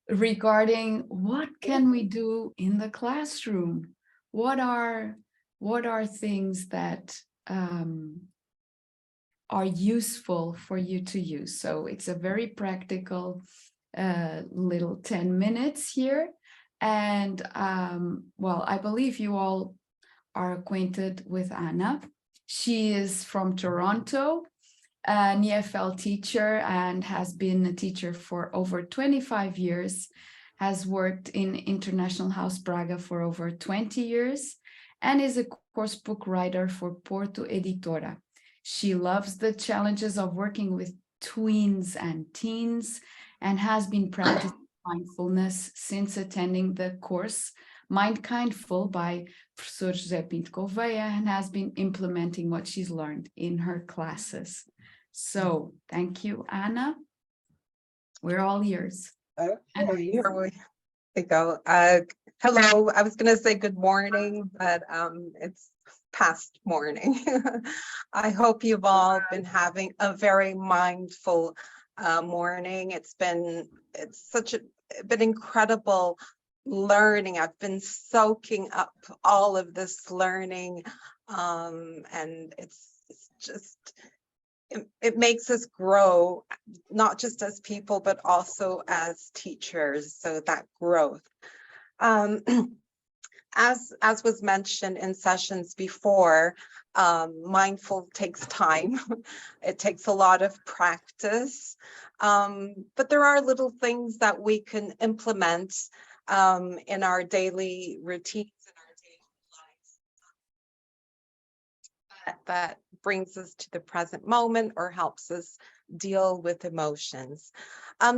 regarding what can we do in the classroom? What are things that are useful for you to use? So it's a very practical little 10 minutes here. And well, I believe you all are acquainted with Anna. She is from Toronto, an EFL teacher, and has been a teacher for over 25 years, has worked in International House Braga for over 20 years, and is a course book writer for Porto Editora. She loves the challenges of working with tweens and teens and has been practicing mindfulness since attending the course Mind Kindful by Professor José Pinto Gouveia, and has been implementing what she's learned in her classes. So thank you, Anna. We're all ears. Okay, here we go. Hello, I was going to say good morning, but it's past morning. I hope you've all been having a very mindful morning. It's been incredible learning. I've been soaking up all of this learning, and it's just, it makes us grow, not just as people, but also as teachers. So that growth. As was mentioned in sessions before, mindful takes time. It takes a lot of practice, but there are little things that we can implement in our daily routines, in our daily lives, that brings us to the present moment or helps us deal with emotions.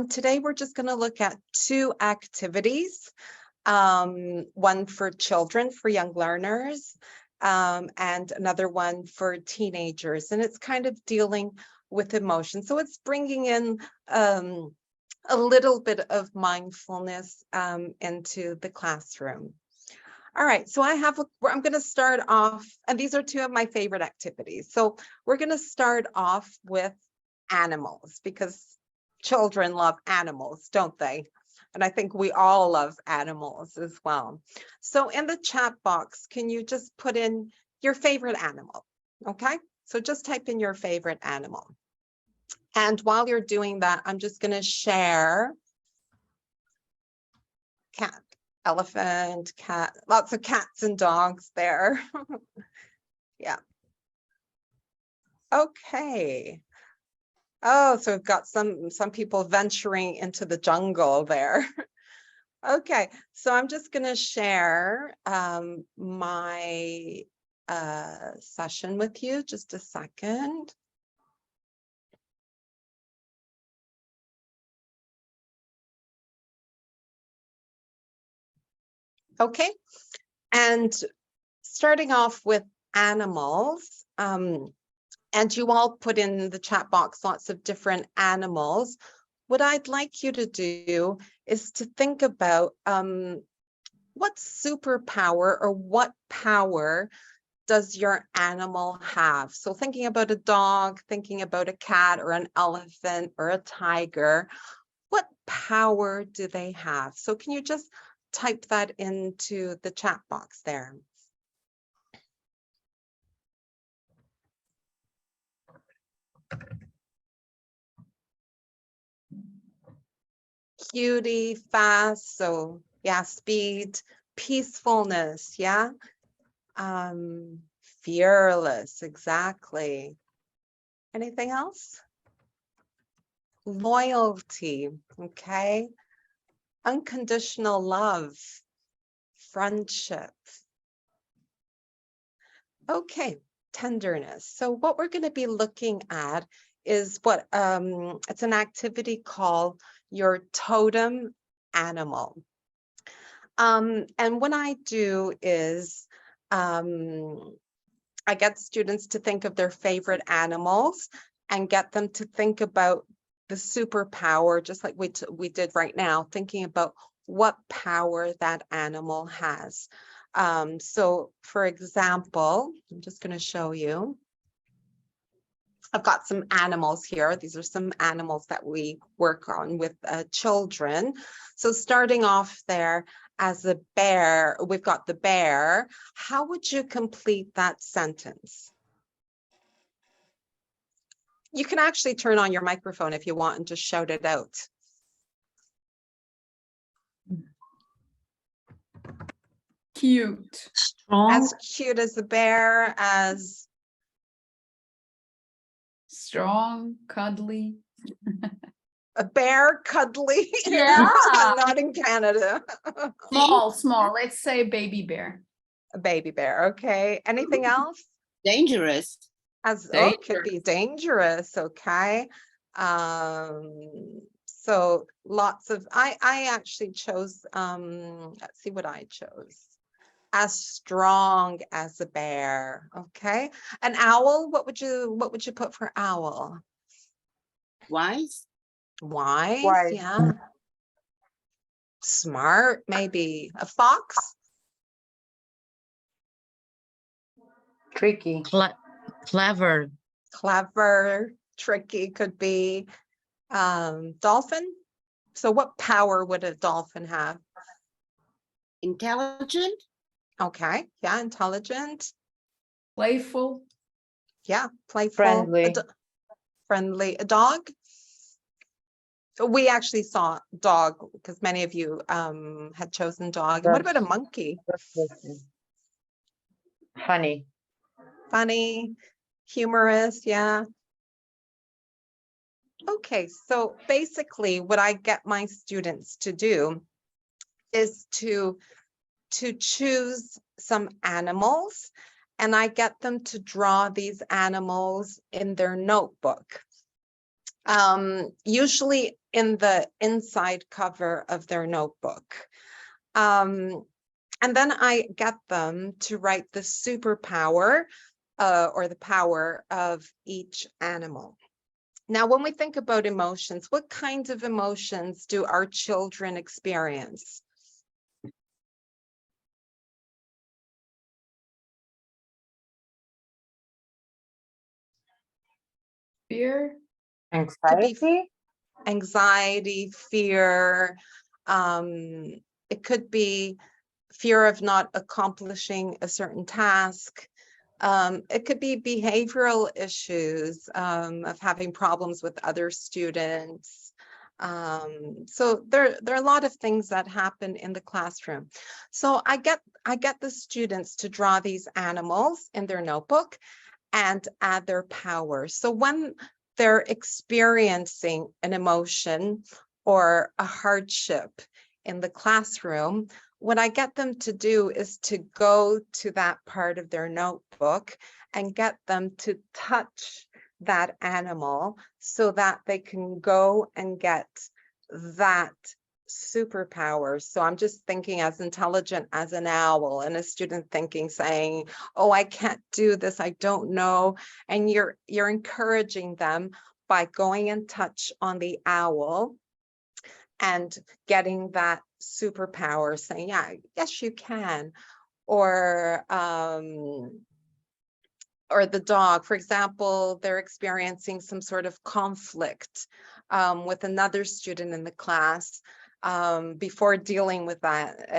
Today, we're just going to look at two activities. One for children, for young learners, and another one for teenagers. And it's kind of dealing with emotion. So it's bringing in a little bit of mindfulness into the classroom. All right, so I'm going to start off, and these are two of my favorite activities. So we're going to start off with animals, because children love animals, don't they? And I think we all love animals as well. So in the chat box, can you just put in your favorite animal? Okay, so just type in your favorite animal. And while you're doing that, I'm just going to share cat, elephant, cat, lots of cats and dogs there. Yeah. Okay. Oh, so we've got some people venturing into the jungle there. Okay, so I'm just going to share my session with you. Just a second. Okay, and starting off with animals, and you all put in the chat box lots of different animals. What I'd like you to do is to think about what superpower or what power does your animal have? So thinking about a dog, thinking about a cat or an elephant or a tiger, what power do they have? So can you just type that into the chat box there? Cutie, fast, so yeah, speed, peacefulness, yeah, fearless, exactly. Anything else? Loyalty, okay, unconditional love, friendship. Okay, tenderness. So what we're going to be looking at is what it's an activity called your totem animal. And what I do is I get students to think of their favorite animals and get them to think about the superpower, just like we did right now, thinking about what power that animal has. So for example, I'm just going to show you. I've got some animals here. These are some animals that we work on with children. So starting off there as a bear, we've got the bear. How would you complete that sentence? You can actually turn on your microphone if you want and just shout it out. Cute. Strong. As cute as a bear, as Strong, cuddly. a bear, cuddly. Yeah. Not in Canada. Small. Let's say baby bear. A baby bear. Okay. Anything else? Dangerous. As Dangerous. could be dangerous. Okay. So lots of I actually chose let's see what I chose. As strong as a bear. Okay. An owl, what would you put for owl? Wise. Wise. Yeah. Smart, maybe. A fox? Tricky. Clever. Clever, tricky could be. Dolphin? So what power would a dolphin have? Intelligent. Okay, yeah, intelligent. Playful. Yeah, playful. Friendly. Friendly. A dog? We actually saw dog because many of you had chosen dog. And what about a monkey? Funny. Funny, humorous, yeah. Okay, so basically what I get my students to do is to choose some animals, and I get them to draw these animals in their notebook. Usually in the inside cover of their notebook. And then I get them to write the superpower or the power of each animal. Now, when we think about emotions, what kinds of emotions do our children experience? Fear. Anxiety. Anxiety, fear. It could be fear of not accomplishing a certain task. It could be behavioral issues of having problems with other students. So there are a lot of things that happen in the classroom. So I get the students to draw these animals in their notebook and add their power. So when they're experiencing an emotion or a hardship in the classroom, what I get them to do is to go to that part of their notebook and get them to touch that animal so that they can go and get that superpower. So I'm just thinking as intelligent as an owl, and a student thinking, saying, oh, I can't do this, I don't know. And you're encouraging them by going and touch on the owl and getting that superpower, saying, yeah, yes, you can. Or the dog, for example, they're experiencing some sort of conflict with another student in the class. Before dealing with that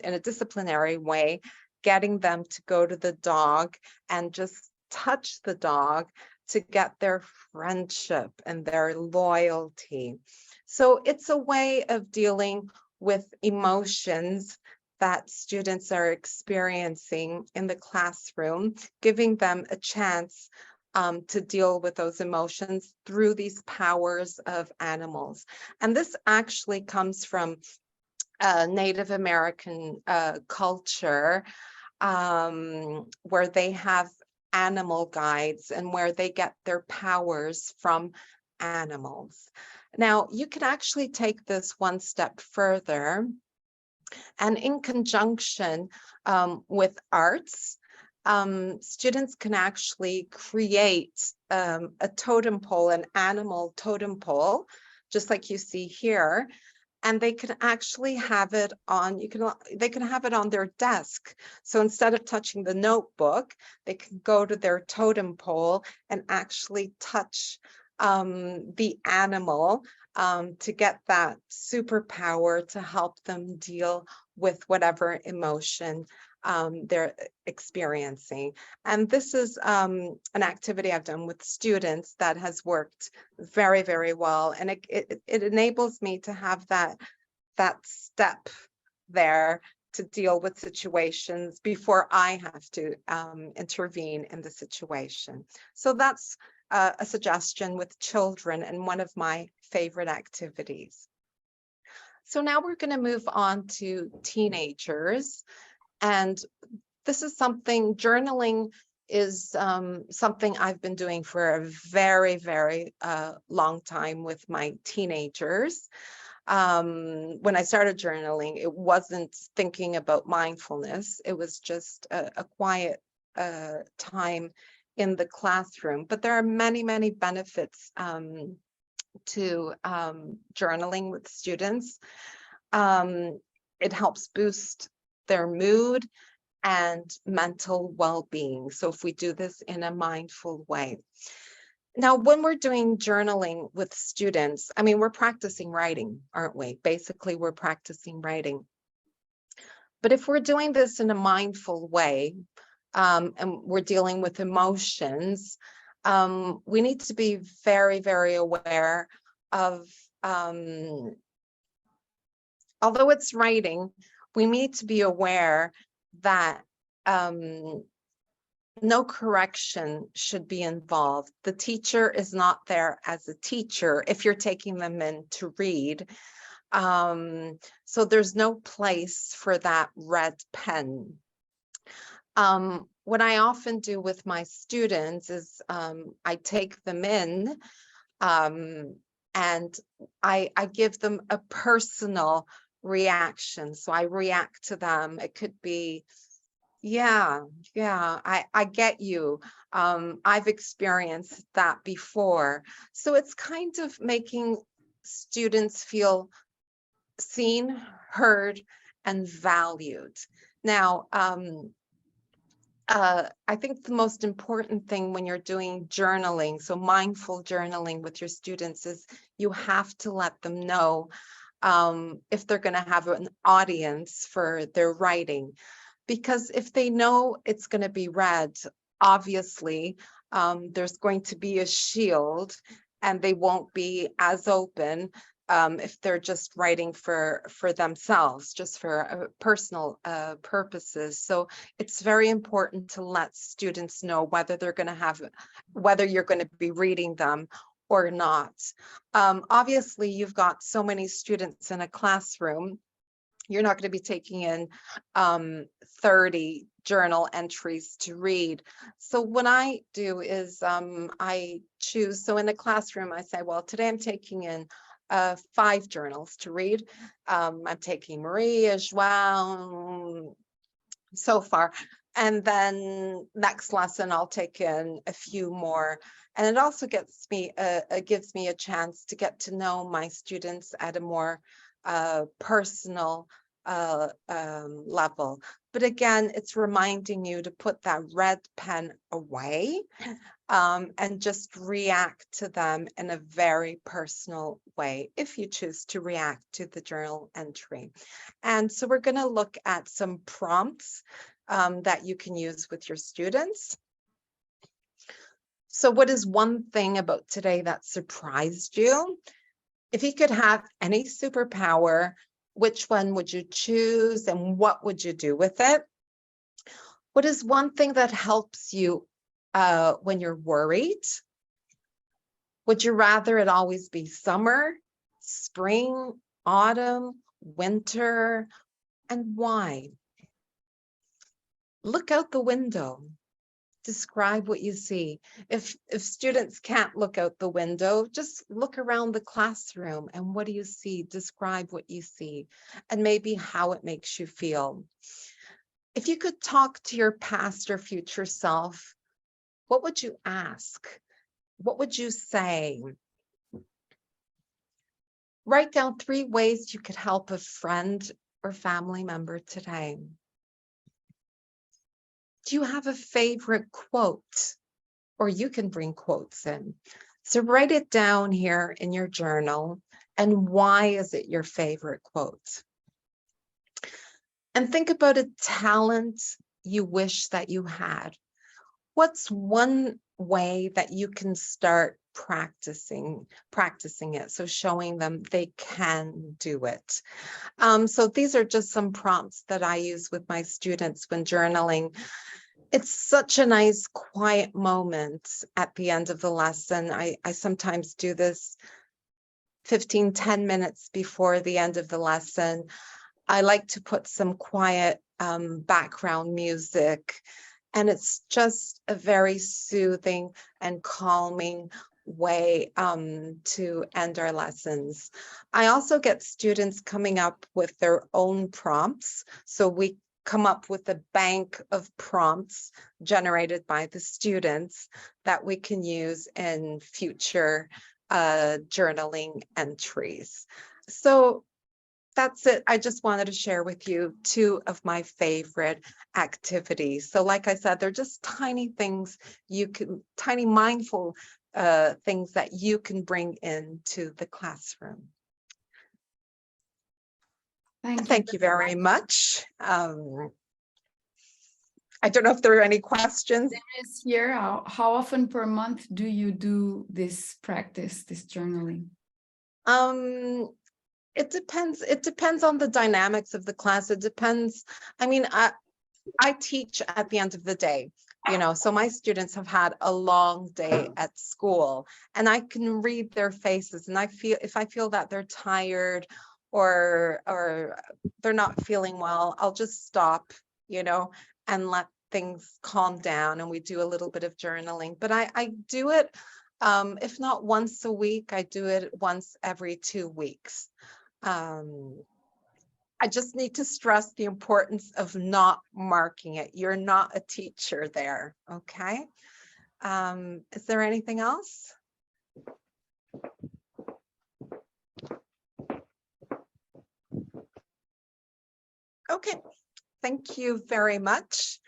in a disciplinary way, getting them to go to the dog and just touch the dog to get their friendship and their loyalty. So it's a way of dealing with emotions that students are experiencing in the classroom, giving them a chance to deal with those emotions through these powers of animals. And this actually comes from Native American culture, where they have animal guides and where they get their powers from animals. Now, you can actually take this one step further, and in conjunction with arts, students can actually create a totem pole, an animal totem pole, just like you see here. and they can actually have it on, they can have it on their desk. So instead of touching the notebook, they can go to their totem pole and actually touch the animal to get that superpower to help them deal with whatever emotion they're experiencing. And this is an activity I've done with students that has worked very, very well. And it enables me to have that step there to deal with situations before I have to intervene in the situation. So that's a suggestion with children and one of my favorite activities. So now we're going to move on to teenagers. And this is something, journaling is something I've been doing for a very, very long time with my teenagers. When I started journaling, it wasn't thinking about mindfulness. It was just a quiet time in the classroom. But there are many, many benefits to journaling with students. It helps boost their mood and mental well-being. So if we do this in a mindful way. Now, when we're doing journaling with students, I mean, we're practicing writing, aren't we? Basically, we're practicing writing. But if we're doing this in a mindful way, and we're dealing with emotions, we need to be very, very aware of, although it's writing, we need to be aware that no correction should be involved. The teacher is not there as a teacher if you're taking them in to read. So there's no place for that red pen. What I often do with my students is I take them in and I give them a personal reaction. So I react to them. It could be, yeah, I get you. I've experienced that before. So it's kind of making students feel seen, heard, and valued. Now, I think the most important thing when you're doing journaling, so mindful journaling with your students, is you have to let them know if they're going to have an audience for their writing. Because if they know it's going to be read, obviously, there's going to be a shield and they won't be as open if they're just writing for themselves, just for personal purposes. So it's very important to let students know whether they're going to have, whether you're going to be reading them or not. Obviously, you've got so many students in a classroom. You're not going to be taking in 30 journal entries to read. So what I do is I choose, so in the classroom, I say, well, today I'm taking in 5 journals to read. I'm taking Maria, João, so far. And then next lesson, I'll take in a few more. And it also gives me a chance to get to know my students at a more personal level. But again, it's reminding you to put that red pen away and just react to them in a very personal way, if you choose to react to the journal entry. And so we're going to look at some prompts that you can use with your students. So what is one thing about today that surprised you? If you could have any superpower, which one would you choose and what would you do with it? What is one thing that helps you when you're worried? Would you rather it always be summer, spring, autumn, winter, and why? Look out the window. Describe what you see. If students can't look out the window, just look around the classroom and what do you see? Describe what you see and maybe how it makes you feel. If you could talk to your past or future self, what would you ask? What would you say? write down 3 ways you could help a friend or family member today. Do you have a favorite quote? Or you can bring quotes in. So write it down here in your journal. And why is it your favorite quote? And think about a talent you wish that you had. What's one way that you can start practicing it? So showing them they can do it. So these are just some prompts that I use with my students when journaling. It's such a nice quiet moment at the end of the lesson. I sometimes do this 10 minutes before the end of the lesson. I like to put some quiet background music, and it's just a very soothing and calming way to end our lessons. I also get students coming up with their own prompts. So we come up with a bank of prompts generated by the students that we can use in future journaling entries. So that's it. I just wanted to share with you 2 of my favorite activities. So like I said, they're just tiny things tiny mindful things that you can bring into the classroom. Thank you very much. I don't know if there are any questions. Here, how often per month do you do this practice, this journaling? It depends. It depends on the dynamics of the class. It depends. I mean, I teach at the end of the day, so my students have had a long day at school, and I can read their faces, and if I feel that they're tired or they're not feeling well, I'll just stop, and let things calm down, and we do a little bit of journaling. But I do it, if not once a week, I do it once every 2 weeks. I just need to stress the importance of not marking it. You're not a teacher there, okay? Is there anything else? Okay, thank you very much.